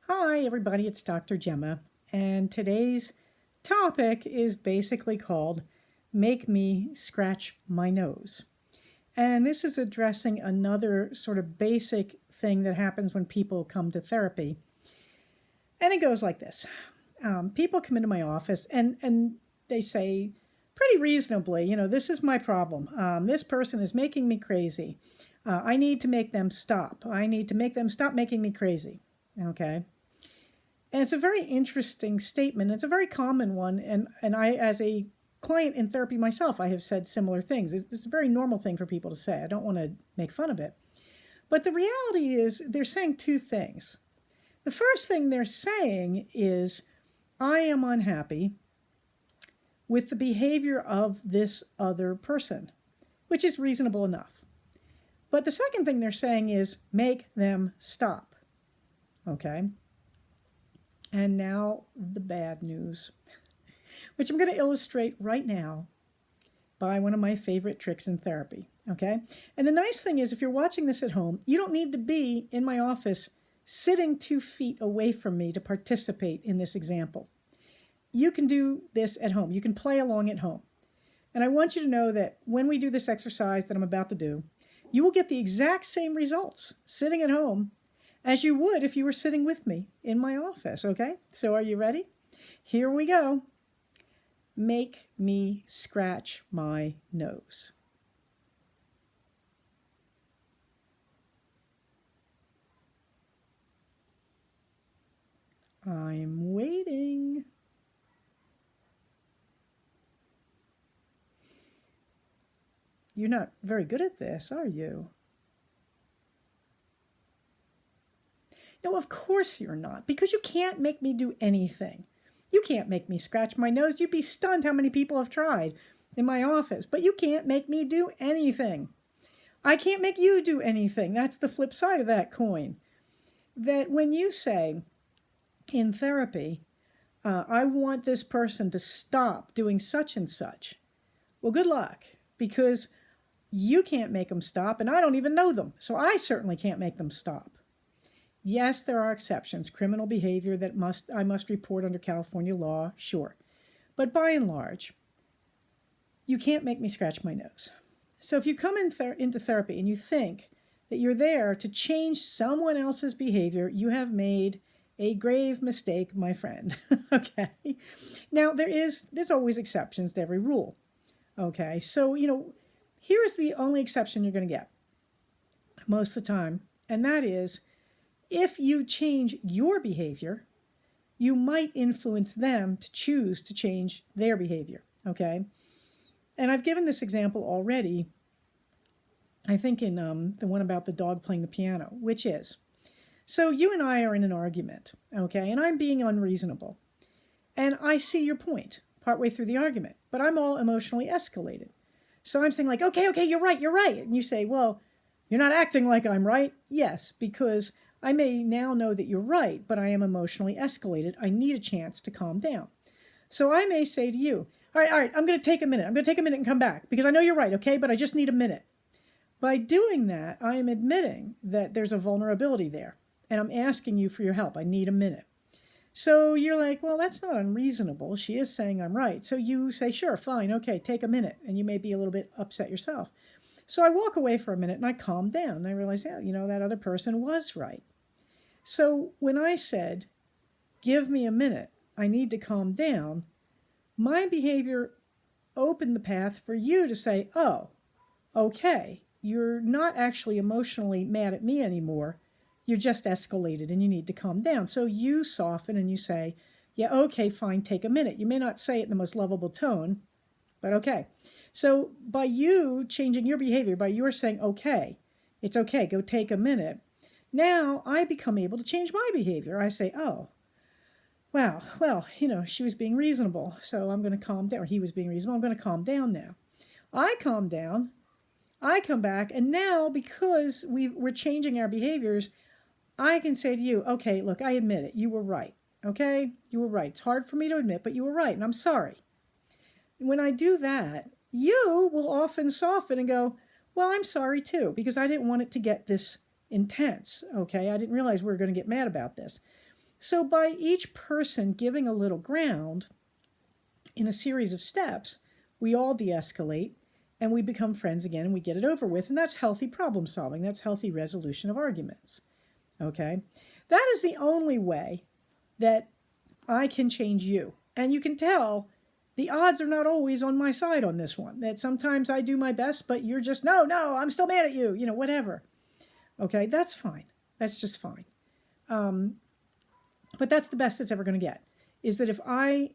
Hi, everybody, it's Dr. Gemma, and today's topic is basically called Make Me Scratch My Nose. And this is addressing another sort of basic thing that happens when people come to therapy. And it goes like this. People come into my office and they say pretty reasonably, this is my problem. This person is making me crazy. I need to make them stop. I need to make them stop making me crazy. Okay. And it's a very interesting statement. It's a very common one. And I, as a client in therapy myself, I have said similar things. It's a very normal thing for people to say. I don't want to make fun of it. But the reality is they're saying two things. The first thing they're saying is, I am unhappy with the behavior of this other person, which is reasonable enough. But the second thing they're saying is, make them stop. Okay? And now the bad news, which I'm going to illustrate right now by one of my favorite tricks in therapy, okay? And the nice thing is, if you're watching this at home, you don't need to be in my office sitting 2 feet away from me to participate in this example. You can do this at home. You can play along at home. And I want you to know that when we do this exercise that I'm about to do, you will get the exact same results sitting at home as you would if you were sitting with me in my office, okay? So are you ready? Here we go. Make me scratch my nose. I'm waiting. You're not very good at this, are you? No, of course you're not, because you can't make me do anything. You can't make me scratch my nose. You'd be stunned how many people have tried in my office, but you can't make me do anything. I can't make you do anything. That's the flip side of that coin. That when you say in therapy, I want this person to stop doing such and such, well, good luck, because you can't make them stop, and I don't even know them, so I certainly can't make them stop. Yes, there are exceptions. Criminal behavior that I must report under California law, sure. But by and large, you can't make me scratch my nose. So if you come into therapy and you think that you're there to change someone else's behavior, you have made a grave mistake, my friend. Okay. Now, there's always exceptions to every rule. Okay. So, here's the only exception you're going to get most of the time, and that is, if you change your behavior, you might influence them to choose to change their behavior, okay? And I've given this example already, I think in the one about the dog playing the piano, which is, so you and I are in an argument, okay? And I'm being unreasonable. And I see your point partway through the argument, but I'm all emotionally escalated. So I'm saying like, okay, you're right. And you say, well, you're not acting like I'm right. Yes, because I may now know that you're right, but I am emotionally escalated. I need a chance to calm down. So I may say to you, all right, I'm going to take a minute. I'm going to take a minute and come back because I know you're right, okay? But I just need a minute. By doing that, I am admitting that there's a vulnerability there, and I'm asking you for your help. I need a minute. So you're like, well, that's not unreasonable. She is saying I'm right. So you say, sure, fine, okay, take a minute. And you may be a little bit upset yourself. So I walk away for a minute and I calm down. And I realize, yeah, that other person was right. So when I said, give me a minute, I need to calm down, my behavior opened the path for you to say, oh, okay, you're not actually emotionally mad at me anymore. You're just escalated and you need to calm down. So you soften and you say, yeah, okay, fine, take a minute. You may not say it in the most lovable tone, but okay. So by you changing your behavior, by your saying, okay, it's okay, go take a minute, now I become able to change my behavior. I say, oh, wow, well, she was being reasonable, so I'm going to calm down. Or he was being reasonable, I'm going to calm down now. I calm down, I come back, and now because we're changing our behaviors, I can say to you, okay, look, I admit it. You were right, okay? You were right. It's hard for me to admit, but you were right, and I'm sorry. When I do that, you will often soften and go, well, I'm sorry too, because I didn't want it to get this intense, okay? I didn't realize we were going to get mad about this. So by each person giving a little ground in a series of steps, we all de-escalate and we become friends again and we get it over with. And that's healthy problem solving. That's healthy resolution of arguments. Okay? That is the only way that I can change you. And you can tell the odds are not always on my side on this one. That sometimes I do my best, but you're just, no, I'm still mad at you, whatever. Okay, that's fine. That's just fine. But that's the best it's ever going to get, is that if I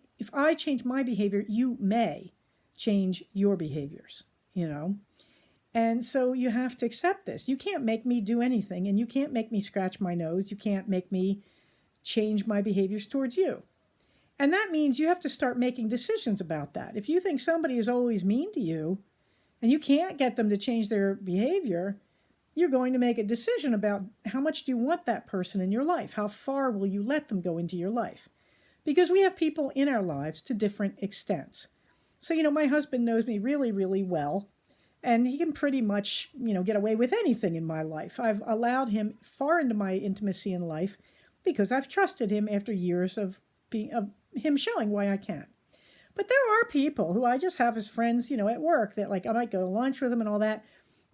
change my behavior, you may change your behaviors, And so you have to accept this. You can't make me do anything, and you can't make me scratch my nose. You can't make me change my behaviors towards you. And that means you have to start making decisions about that. If you think somebody is always mean to you and you can't get them to change their behavior, you're going to make a decision about how much do you want that person in your life? How far will you let them go into your life? Because we have people in our lives to different extents. So, my husband knows me really, really well, and he can pretty much, get away with anything in my life. I've allowed him far into my intimacy in life because I've trusted him after years of him showing why I can. But there are people who I just have as friends, at work that I might go to lunch with them and all that,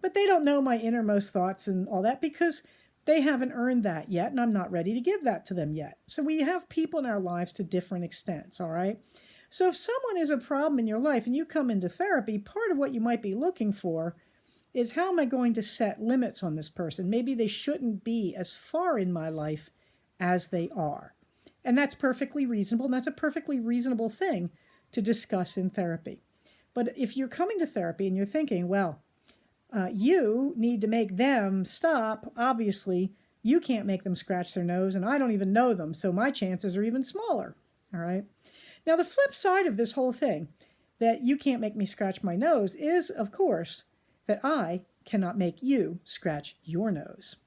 but they don't know my innermost thoughts and all that because they haven't earned that yet, and I'm not ready to give that to them yet. So we have people in our lives to different extents, all right? So if someone is a problem in your life and you come into therapy, part of what you might be looking for is, how am I going to set limits on this person? Maybe they shouldn't be as far in my life as they are. And that's perfectly reasonable, and that's a perfectly reasonable thing to discuss in therapy. But if you're coming to therapy and you're thinking, well, you need to make them stop, obviously, you can't make them scratch their nose, and I don't even know them, so my chances are even smaller, all right? Now, the flip side of this whole thing, that you can't make me scratch my nose, is, of course, that I cannot make you scratch your nose.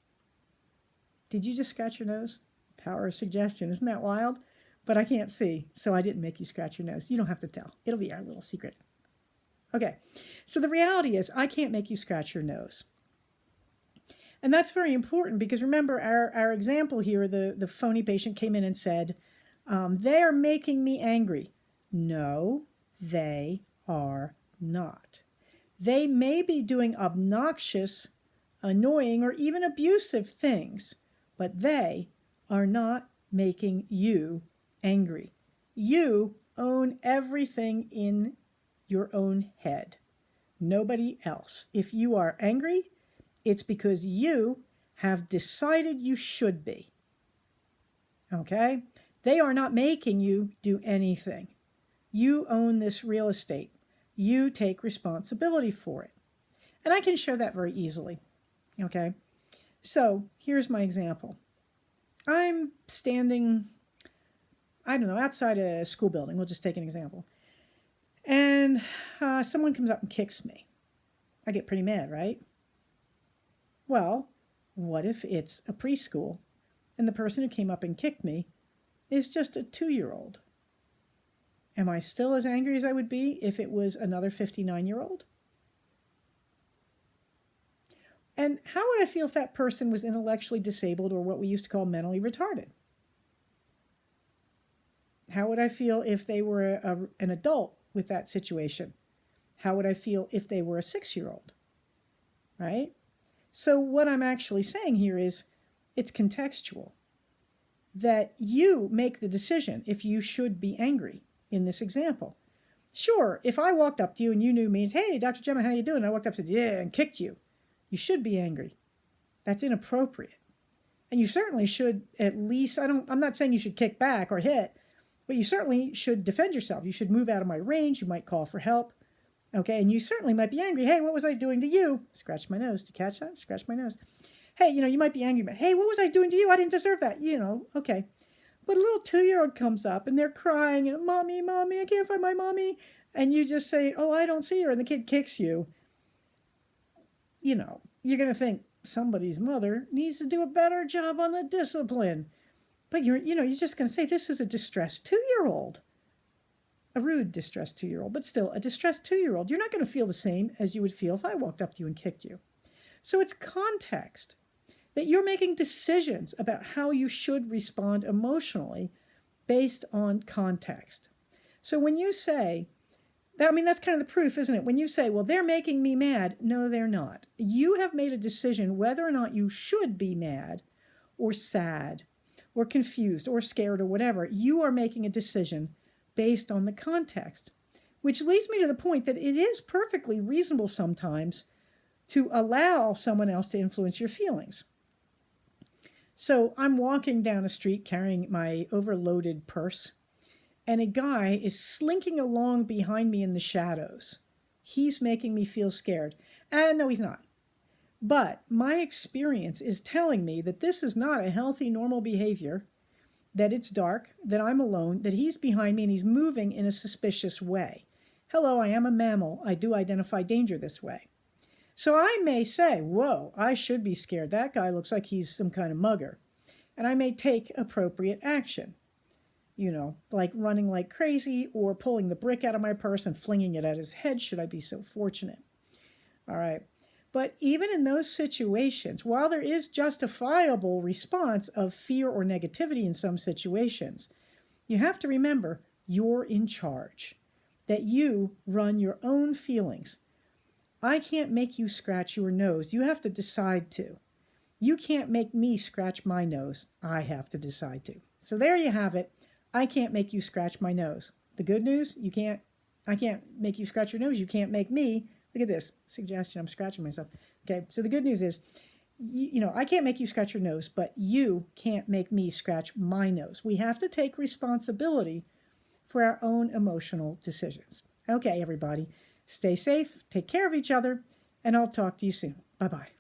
Did you just scratch your nose? Power of suggestion. Isn't that wild? But I can't see, so I didn't make you scratch your nose. You don't have to tell. It'll be our little secret. Okay, so the reality is I can't make you scratch your nose. And that's very important because remember our example here, the phony patient came in and said, they are making me angry. No, they are not. They may be doing obnoxious, annoying, or even abusive things, but they are not making you angry. You own everything in your own head. Nobody else. If you are angry, it's because you have decided you should be. Okay? They are not making you do anything. You own this real estate. You take responsibility for it. And I can show that very easily. Okay? So here's my example. I'm standing, outside a school building. We'll just take an example. And someone comes up and kicks me. I get pretty mad, right? Well, what if it's a preschool and the person who came up and kicked me is just a 2-year-old? Am I still as angry as I would be if it was another 59-year-old? And how would I feel if that person was intellectually disabled, or what we used to call mentally retarded? How would I feel if they were an adult with that situation? How would I feel if they were a 6-year-old? Right? So what I'm actually saying here is it's contextual. That you make the decision if you should be angry in this example. Sure, if I walked up to you and you knew me and said, hey, Dr. Gemma, how you doing? And I walked up and said, yeah, and kicked you. You should be angry. That's inappropriate. And you certainly should at least, I'm not saying you should kick back or hit, but you certainly should defend yourself. You should move out of my range. You might call for help. Okay, and you certainly might be angry. Hey, what was I doing to you? Scratch my nose. Did you catch that? Scratch my nose. Hey, you might be angry, but hey, what was I doing to you? I didn't deserve that. Okay. But a little 2-year-old comes up and they're crying, and mommy, I can't find my mommy. And you just say, oh, I don't see her. And the kid kicks you. You're going to think somebody's mother needs to do a better job on the discipline. But you're just going to say, this is a distressed 2-year-old. A rude, distressed 2-year-old, but still a distressed 2-year-old. You're not going to feel the same as you would feel if I walked up to you and kicked you. So it's context that you're making decisions about how you should respond emotionally based on context. So when you say, that's kind of the proof, isn't it? When you say, well, they're making me mad. No, they're not. You have made a decision whether or not you should be mad or sad or confused or scared or whatever. You are making a decision based on the context, which leads me to the point that it is perfectly reasonable sometimes to allow someone else to influence your feelings. So I'm walking down a street carrying my overloaded purse, and a guy is slinking along behind me in the shadows. He's making me feel scared. No, he's not. But my experience is telling me that this is not a healthy, normal behavior, that it's dark, that I'm alone, that he's behind me and he's moving in a suspicious way. Hello, I am a mammal. I do identify danger this way. So I may say, whoa, I should be scared. That guy looks like he's some kind of mugger. And I may take appropriate action. Like running like crazy or pulling the brick out of my purse and flinging it at his head, should I be so fortunate. All right. But even in those situations, while there is justifiable response of fear or negativity in some situations, you have to remember you're in charge, that you run your own feelings. I can't make you scratch your nose. You have to decide to. You can't make me scratch my nose. I have to decide to. So there you have it. I can't make you scratch my nose. The good news, I can't make you scratch your nose. You can't make me. Look at this suggestion. I'm scratching myself. Okay, so the good news is, I can't make you scratch your nose, but you can't make me scratch my nose. We have to take responsibility for our own emotional decisions. Okay, everybody, stay safe, take care of each other, and I'll talk to you soon. Bye-bye.